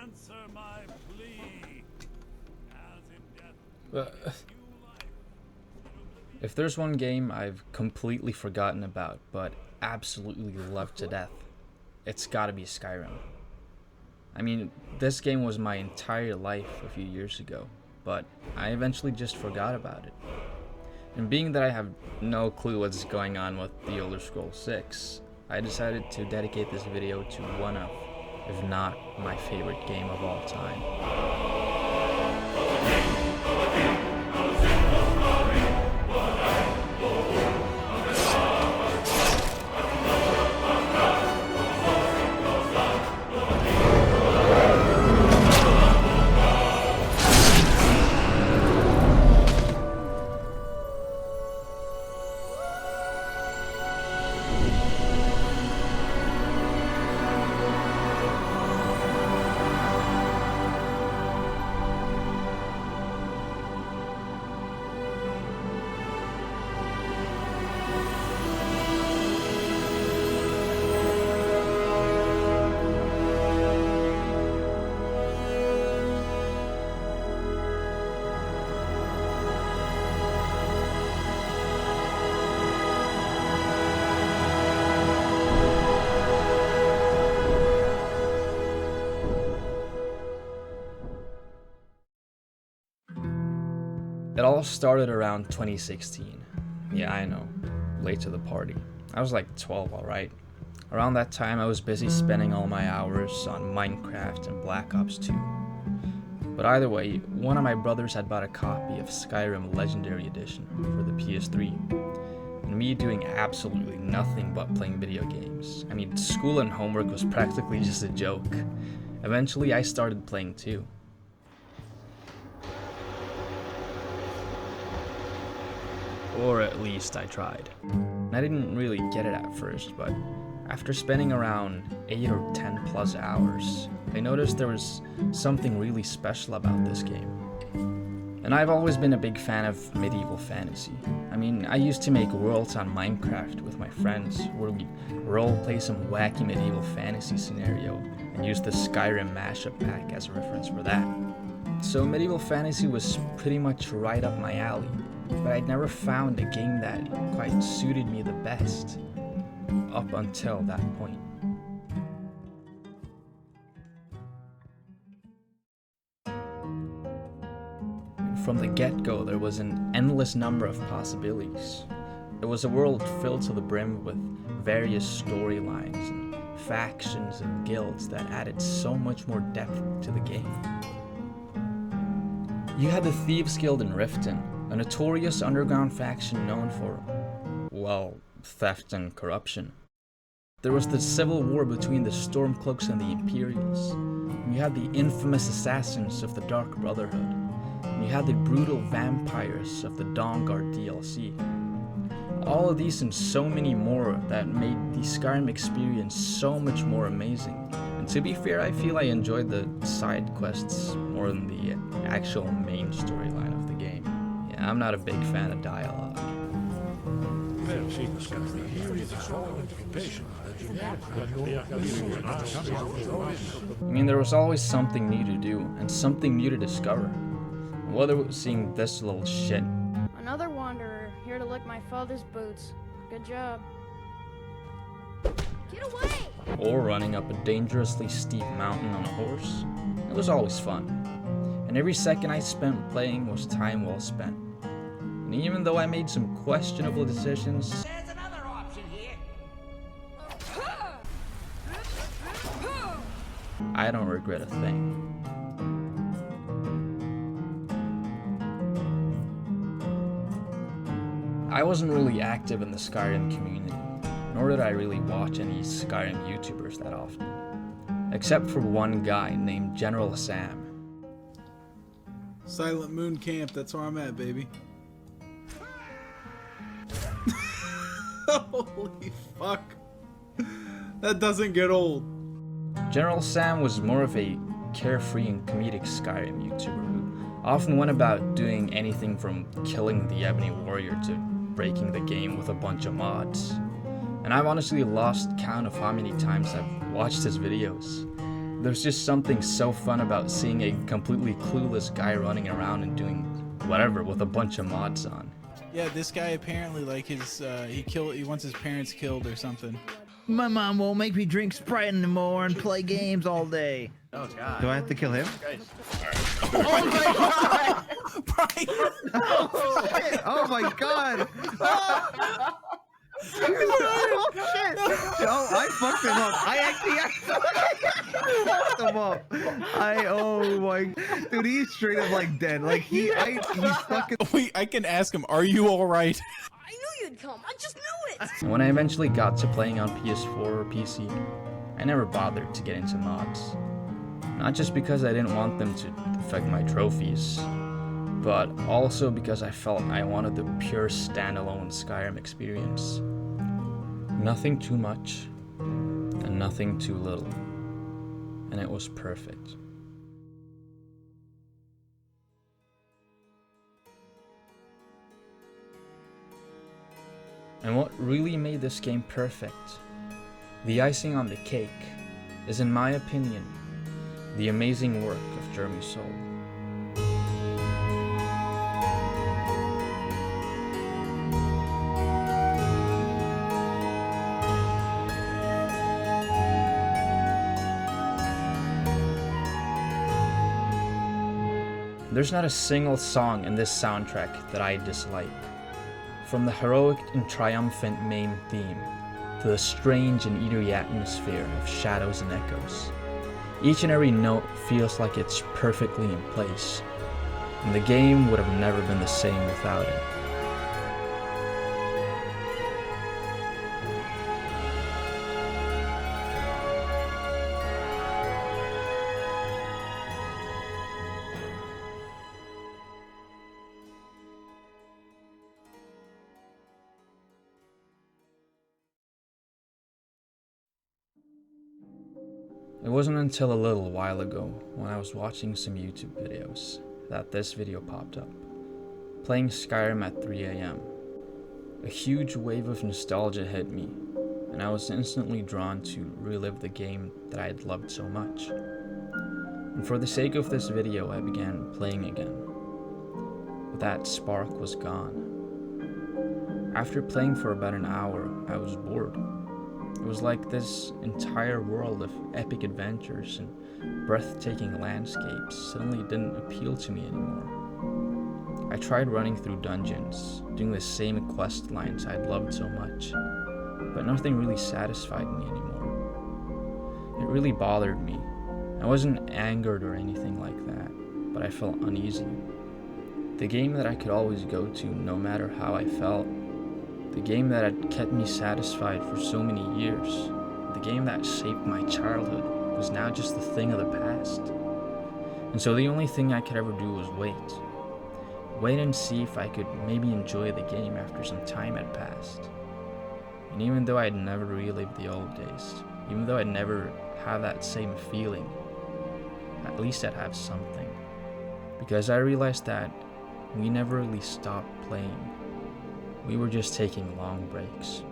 answer my plea. As in death, If there's one game I've completely forgotten about, but absolutely loved to death, it's gotta be Skyrim. I mean, this game was my entire life a few years ago, but I eventually just forgot about it. And being that I have no clue what's going on with The Elder Scrolls 6, I decided to dedicate this video to one of, if not my favorite game of all time. It all started around 2016. Yeah, I know, late to the party. I was like 12, alright. Around that time, I was busy spending all my hours on Minecraft and Black Ops 2. But either way, one of my brothers had bought a copy of Skyrim Legendary Edition for the PS3. And me doing absolutely nothing but playing video games. I mean, school and homework was practically just a joke. Eventually, I started playing too. Or at least I tried. I didn't really get it at first, but after spending around 8 or 10 plus hours, I noticed there was something really special about this game. And I've always been a big fan of medieval fantasy. I mean, I used to make worlds on Minecraft with my friends, where we roleplay some wacky medieval fantasy scenario and use the Skyrim mashup pack as a reference for that. So medieval fantasy was pretty much right up my alley. But I'd never found a game that quite suited me the best, up until that point. From the get-go, there was an endless number of possibilities. It was a world filled to the brim with various storylines and factions and guilds that added so much more depth to the game. You had the Thieves Guild in Riften, a notorious underground faction known for, well, theft and corruption. There was the civil war between the Stormcloaks and the Imperials. And you had the infamous assassins of the Dark Brotherhood. And you had the brutal vampires of the Dawnguard DLC. All of these and so many more that made the Skyrim experience so much more amazing. And to be fair, I feel I enjoyed the side quests more than the actual main storyline of the game. I'm not a big fan of dialogue. I mean, there was always something new to do and something new to discover. Whether it was seeing this little shit. Another wanderer, here to lick my father's boots. Good job. Get away! Or running up a dangerously steep mountain on a horse. It was always fun. And every second I spent playing was time well spent. And even though I made some questionable decisions, There's another option here. I don't regret a thing. I wasn't really active in the Skyrim community, nor did I really watch any Skyrim YouTubers that often. Except for one guy named General Sam. Silent Moon Camp, that's where I'm at, baby. Holy fuck. That doesn't get old. General Sam was more of a carefree and comedic Skyrim YouTuber who often went about doing anything from killing the Ebony Warrior to breaking the game with a bunch of mods. And I've honestly lost count of how many times I've watched his videos. There's just something so fun about seeing a completely clueless guy running around and doing whatever with a bunch of mods on. Yeah, this guy apparently like he wants his parents killed or something. My mom won't make me drink Sprite anymore and play games all day. Oh god. Do I have to kill him? Oh my god! Brian! Oh shit! Oh my god! Oh shit! Oh, I fucked him up. I fucked him up. Oh my, dude, he's straight up like dead. Like he's fucking. Wait, I can ask him. Are you all right? I knew you'd come. I just knew it. And when I eventually got to playing on PS4 or PC, I never bothered to get into mods. Not just because I didn't want them to affect my trophies, but also because I felt I wanted the pure standalone Skyrim experience. Nothing too much, and nothing too little. And it was perfect. And what really made this game perfect, the icing on the cake, is in my opinion, the amazing work of Jeremy Soule. There's not a single song in this soundtrack that I dislike. From the heroic and triumphant main theme, to the strange and eerie atmosphere of shadows and echoes. Each and every note feels like it's perfectly in place, and the game would have never been the same without it. It wasn't until a little while ago, when I was watching some YouTube videos, that this video popped up. Playing Skyrim at 3 AM. A huge wave of nostalgia hit me, and I was instantly drawn to relive the game that I had loved so much. And for the sake of this video, I began playing again. But that spark was gone. After playing for about an hour, I was bored. It was like this entire world of epic adventures and breathtaking landscapes suddenly didn't appeal to me anymore. I tried running through dungeons, doing the same quest lines I'd loved so much, but nothing really satisfied me anymore. It really bothered me. I wasn't angered or anything like that, but I felt uneasy. The game that I could always go to no matter how I felt, the game that had kept me satisfied for so many years, the game that shaped my childhood, was now just a thing of the past. And so the only thing I could ever do was wait. Wait and see if I could maybe enjoy the game after some time had passed. And even though I'd never relived the old days, even though I'd never have that same feeling, at least I'd have something. Because I realized that we never really stopped playing. We were just taking long breaks.